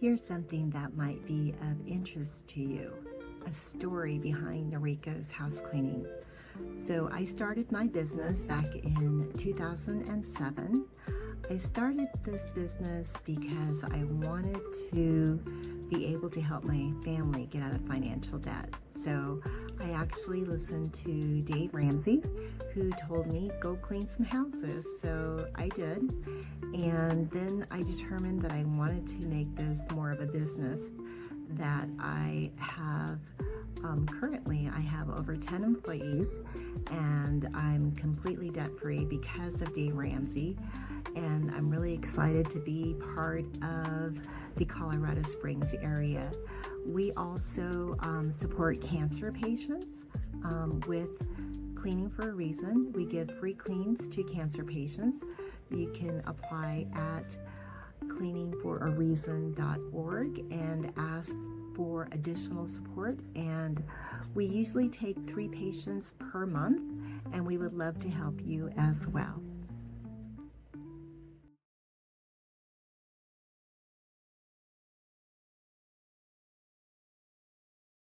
Here's something that might be of interest to you, a story behind Noriko's house cleaning. So I started my business back in 2007. I started this business because I wanted to be able to help my family get out of financial debt. So I actually listened to Dave Ramsey, who told me go clean some houses. So I did, and then I determined that I wanted to make this more of a business that I have. Currently, I have over 10 employees, and I'm completely debt-free because of Dave Ramsey, and I'm really excited to be part of the Colorado Springs area. We also support cancer patients with Cleaning for a Reason. We give free cleans to cancer patients. You can apply at cleaningforareason.org and ask for additional support, and we usually take 3 patients per month, and we would love to help you as well.